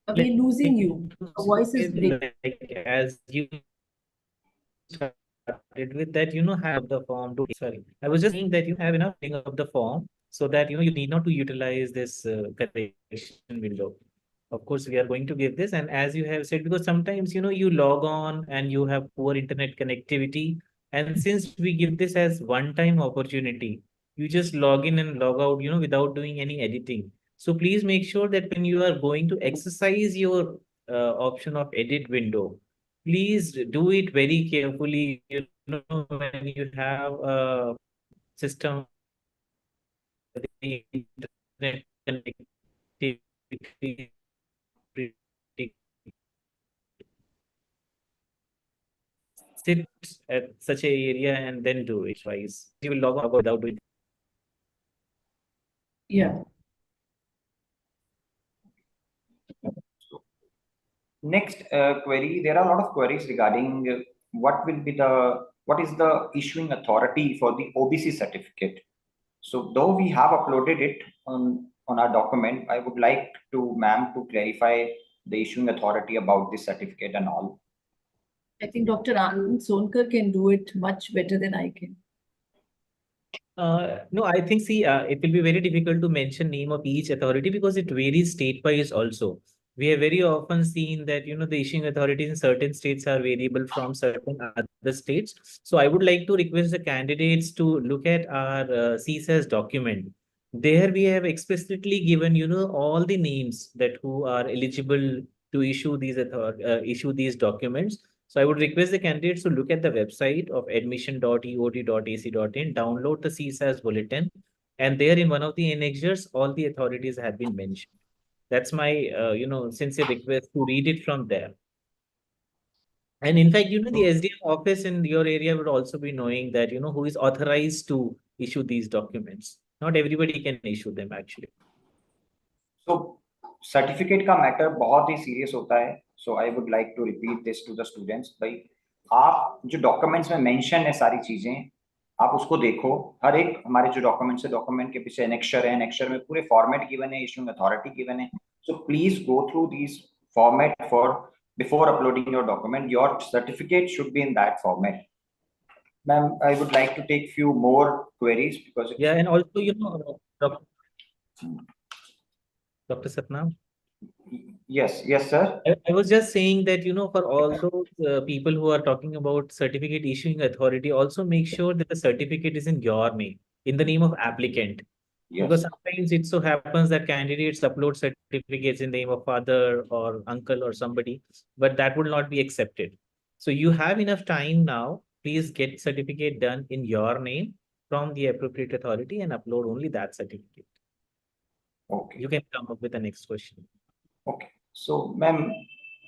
We're losing you. Your voice is breaking. like as you started with that, have the form to, sorry, I was just saying that you have enough thing of the form so that, you need not to utilize this correction window. Of course, we are going to give this. And as you have said, because sometimes, you log on and you have poor internet connectivity. And since we give this as one-time opportunity, you just log in and log out, without doing any editing. So please make sure that when you are going to exercise your option of edit window, please do it very carefully. When you have a system with the internet connectivity, sit at such a area and then do it twice. You will log out without doing. Yeah. Next query, there are a lot of queries regarding what is the issuing authority for the OBC certificate. So though we have uploaded it on our document, I would like to ma'am to clarify the issuing authority about this certificate and all. I think Dr. Anand Sonkar can do it much better than I can. No, I think, see, it will be very difficult to mention name of each authority because it varies state-wise also. We have very often seen that, the issuing authorities in certain states are variable from certain other states. So I would like to request the candidates to look at our CSAS document. There we have explicitly given, all the names that who are eligible to issue these documents. So I would request the candidates to look at the website of admission.eod.ac.in, download the CSAS bulletin, and there in one of the annexures, all the authorities have been mentioned. That's my, sincere request to read it from there. And in fact, the SDM office in your area would also be knowing that, who is authorized to issue these documents. Not everybody can issue them actually. So certificate का matter बहुत ही serious होता है. So I would like to repeat this to the students. भाई आप जो documents में mention है सारी चीजें, आप उसको देखो. हर एक हमारे जो documents है, document के पीछे annexure है, annexure में पूरे format given है, issuing authority given है. So please go through these format before uploading your document. Your certificate should be in that format. Ma'am, I would like to take few more queries because Yeah, and also, Dr. Satnam, yes, sir. I was just saying that, for all those people who are talking about certificate issuing authority, also make sure that the certificate is in your name, in the name of applicant. Because Yes. sometimes it so happens that candidates upload certificates in the name of father or uncle or somebody, but that would not be accepted. So you have enough time now. Please get certificate done in your name from the appropriate authority and upload only that certificate. Okay. You can come up with the next question. Okay. So, ma'am,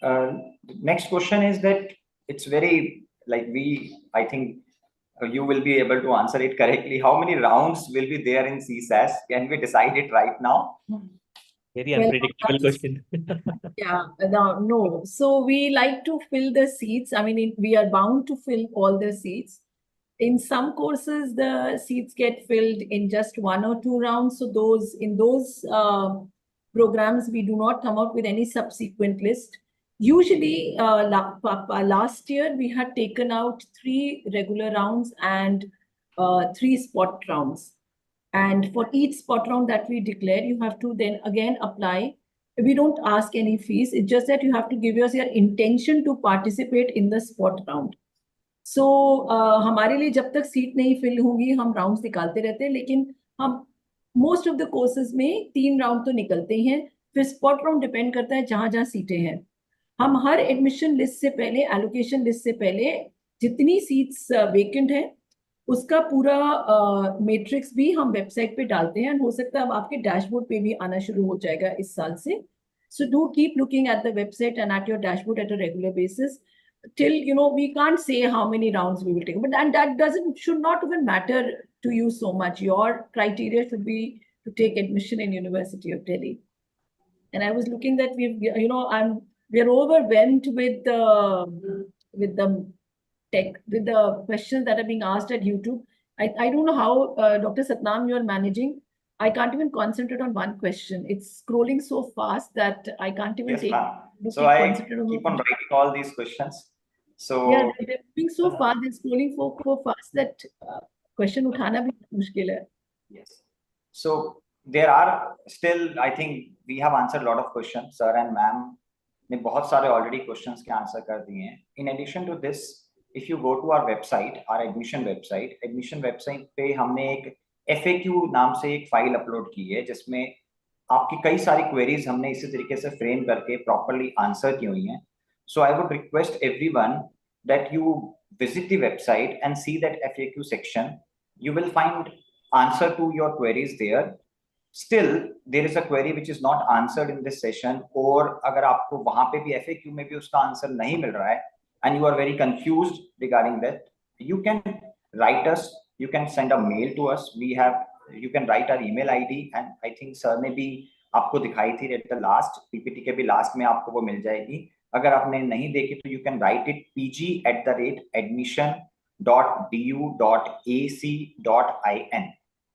the next question is that it's very like I think you will be able to answer it correctly. How many rounds will be there in CSAS? Can we decide it right now? Very Well, unpredictable question. yeah, no. So we like to fill the seats. I mean, we are bound to fill all the seats. In some courses, the seats get filled in just 1 or 2 rounds. So in those programs, we do not come out with any subsequent list. Usually, last year we had taken out 3 regular rounds and 3 spot rounds. And for each spot round that we declare, you have to then again apply. We don't ask any fees. It's just that you have to give us your intention to participate in the spot round. So हमारे लिए जब तक seat नहीं fill होंगी हम rounds निकालते रहते हैं, लेकिन हम मोस्ट ऑफ द कोर्सेज में 3 राउंड तो निकलते ही हैं. फिर स्पॉट राउंड डिपेंड करता है जहां जहां सीटें हैं. हम हर एडमिशन लिस्ट से पहले, एलोकेशन लिस्ट से पहले जितनी सीट्स वेकेंट है उसका पूरा मैट्रिक्स भी हम वेबसाइट पे डालते हैं. हो सकता है अब आपके डैशबोर्ड पे भी आना शुरू हो जाएगा इस साल से. So do keep looking at the website and at your dashboard at a regular basis till we can't say how many rounds we will take, but that should not even matter to you so much. Your criteria should be to take admission in University of Delhi. And I was looking that we're overwhelmed with the questions that are being asked at YouTube. I don't know how Dr. Satnam you're managing. I can't even concentrate on one question. It's scrolling so fast that I can't even So I keep on writing all these questions. So yeah, they're moving so fast, they're scrolling so fast that question uthana bhi mushkil hai. Yes. So there are still, I think we have answered a lot of questions. Sir and ma'am ने बहुत सारे already questions के answer कर दिए हैं. In addition to this, if you go to our website, our admission website पे हमने एक FAQ नाम से एक फाइल अपलोड की है जिसमें आपकी कई सारी क्वेरीज हमने इसी तरीके से फ्रेम करके प्रॉपर्ली आंसर की हुई हैं. So I would request everyone that you visit the website and see that FAQ section. You will find answer to your queries there. Still, there is a query which is not answered in this session, और अगर आपको वहां पे भी FAQ में भी उसका answer नहीं मिल रहा है and you are very confused regarding that, you can write us, you can send a mail to us. You can write our email ID and I think sir ने भी आपको दिखाई थी at the last PPT के भी last में आपको वो मिल जाएगी. अगर आपने नहीं देखी तो you can write it pg@admission.du.ac.in.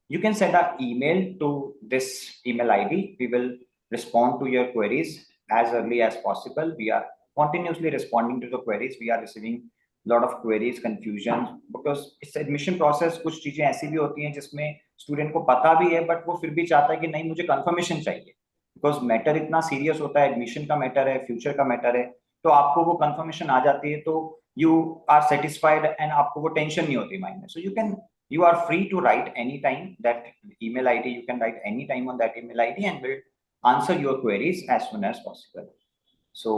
You can send an email to this email ID. We will respond to your queries as early as possible. We are continuously responding to the queries. We are receiving lot of queries, confusion, because it's admission process. कुछ चीजें ऐसी भी होती हैं जिसमें student को पता भी है बट वो फिर भी चाहता है कि नहीं मुझे कंफर्मेशन चाहिए, बिकॉज मैटर इतना सीरियस होता है, एडमिशन का मैटर है, फ्यूचर का मैटर है, तो आपको वो कंफर्मेशन आ जाती है तो यू आर सेटिस्फाइड एंड आपको वो टेंशन नहीं होती माइंड में. सो you are free to write anytime that email ID. You can write anytime on that email ID and we'll answer your queries as soon as possible. So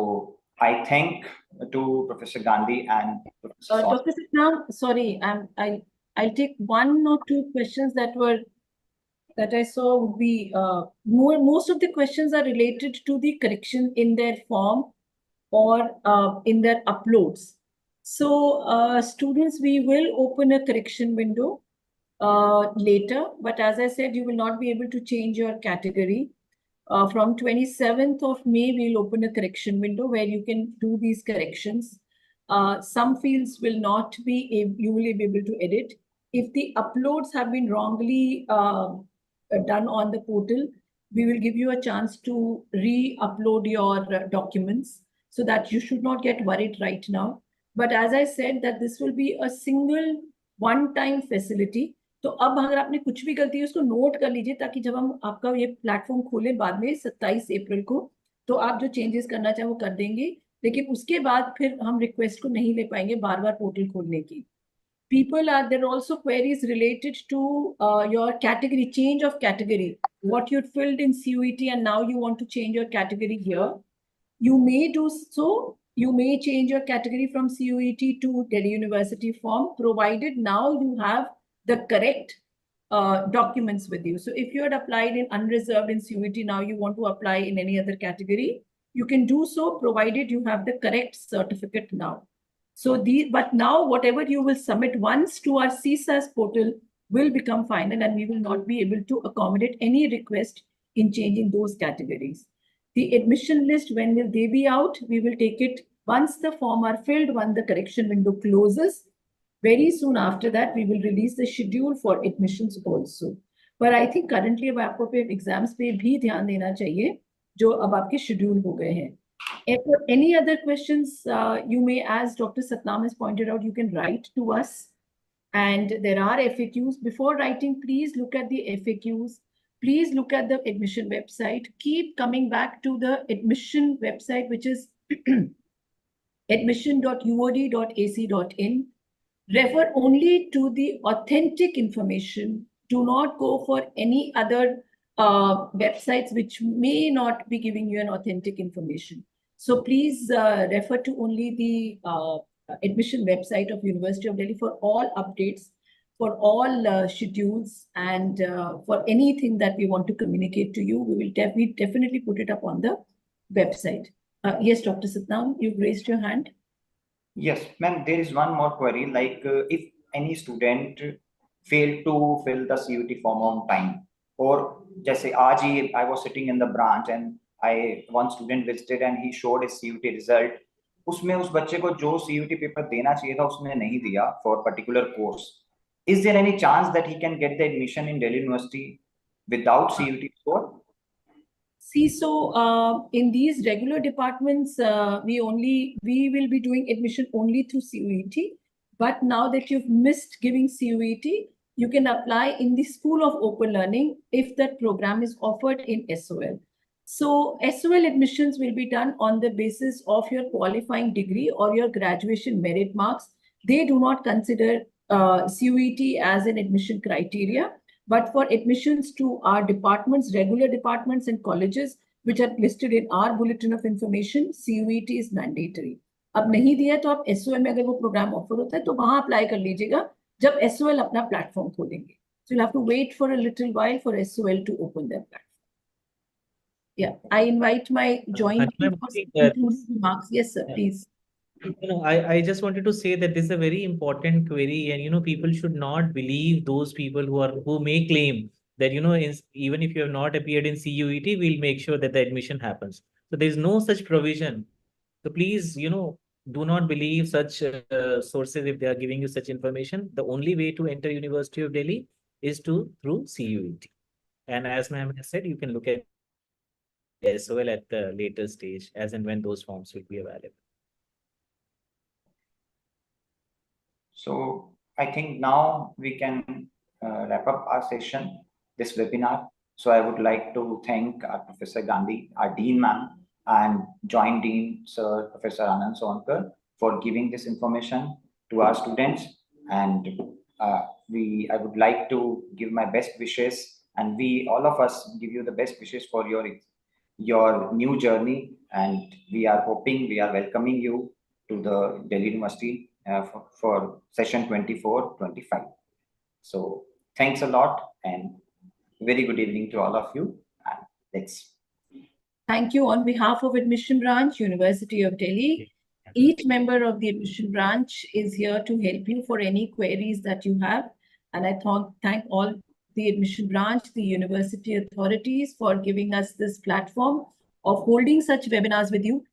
I thank to Professor Gandhi and Professor Dr. Satnam, sorry, I'll take 1 or 2 questions that I saw would be most of the questions are related to the correction in their form or in their uploads. So students, we will open a correction window later, but as I said, you will not be able to change your category. From 27th of May, we'll open a correction window where you can do these corrections. Some fields will not be you will be able to edit. If the uploads have been wrongly done on the portal, we will give you a chance to re-upload your documents, so that you should not get worried right now. But as I said, that this will be a single one time facility. तो अब अगर आपने कुछ भी गलती है उसको note कर लीजिए, ताकि जब हम आपका ये प्लेटफॉर्म खोले बाद में 27 अप्रैल को, तो आप जो चेंजेस करना चाहें वो कर देंगे। लेकिन उसके बाद फिर हम रिक्वेस्ट को नहीं ले पाएंगे बार बार पोर्टल खोलने की। People are there are also queries related to your category, change of category, what you filled in CUET and now you want to change your category here. You may do so. You may change your category from CUET to Delhi University form, provided now you have the correct documents with you. So if you had applied in unreserved in CUET, now you want to apply in any other category, you can do so, provided you have the correct certificate now. So but now whatever you will submit once to our CSAS portal will become final, and we will not be able to accommodate any request in changing those categories. The admission list, when will they be out? We will take it once the form are filled, once the correction window closes. Very soon after that, we will release the schedule for admissions also. But I think currently अब आपको पे exams पे भी ध्यान देना चाहिए जो अब आपके schedule हो गए हैं. If for any other questions, you may, as Dr. Satnam has pointed out, you can write to us. And there are FAQs. Before writing, please look at the FAQs. Please look at the admission website. Keep coming back to the admission website, which is admission.uod.ac.in. Refer only to the authentic information. Do not go for any other websites which may not be giving you an authentic information. So please refer to only the admission website of University of Delhi for all updates, for all schedules, and for anything that we want to communicate to you. We will definitely put it up on the website. Yes, Dr. Satnam, you've raised your hand. Yes, ma'am, there is one more query, like if any student failed to fill the CUT form on time, or जैसे आज ही I was sitting in the branch and one student visited and he showed his CUT result, उसमें उस बच्चे को जो CUT paper देना चाहिए था उसने नहीं दिया for particular course. Is there any chance that he can get the admission in Delhi University without CUT score? See, so in these regular departments, we will be doing admission only through CUET. But now that you've missed giving CUET, you can apply in the School of Open Learning if that program is offered in SOL. So SOL admissions will be done on the basis of your qualifying degree or your graduation merit marks. They do not consider CUET as an admission criteria. But for admissions to our departments, regular departments and colleges, which are listed in our bulletin of information, CUET is mandatory. अब नहीं दिया तो आप SOL में अगर वो programme offer होता है तो वहां अप्लाई कर लीजिएगा जब SOL अपना प्लेटफॉर्म खोलेंगे. So you'll have to wait for a little while for SOL to open their platform. Yeah, I invite my joint team for concluding remarks. Yes, sir, please. I just wanted to say that this is a very important query, and people should not believe those people who may claim that even if you have not appeared in CUET, we'll make sure that the admission happens. So there is no such provision. So please, do not believe such sources if they are giving you such information. The only way to enter University of Delhi is through CUET. And as ma'am has said, you can look at SOL at the later stage, as and when those forms will be available. So I think now we can wrap up our session, this webinar. So I would like to thank our Professor Gandhi, our Dean ma'am, and Joint Dean Sir Professor Anand Sonkar for giving this information to our students. And I would like to give my best wishes, and all of us give you the best wishes for your new journey. And we are welcoming you to the Delhi University for session 24-25. So thanks a lot and very good evening to all of you. And let's. Thank you on behalf of Admission Branch, University of Delhi. Each member of the Admission Branch is here to help you for any queries that you have. And I thank all the Admission Branch, the university authorities for giving us this platform of holding such webinars with you.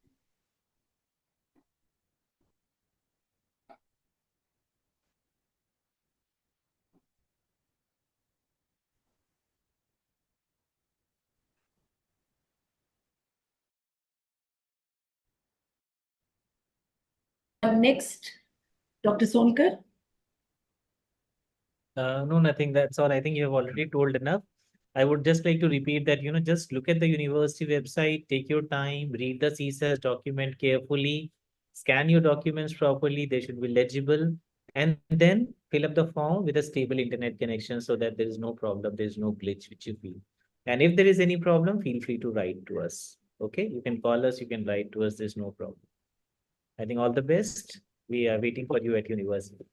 Next, Dr. Sonkar. No, nothing. That's all. I think you have already told enough. I would just like to repeat that, just look at the university website, take your time, read the CSAS document carefully, scan your documents properly, they should be legible, and then fill up the form with a stable internet connection so that there is no problem, there is no glitch which you feel. And if there is any problem, feel free to write to us. Okay, you can call us, you can write to us, there's no problem. I think all the best. We are waiting for you at university.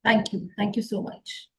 Thank you. Thank you so much.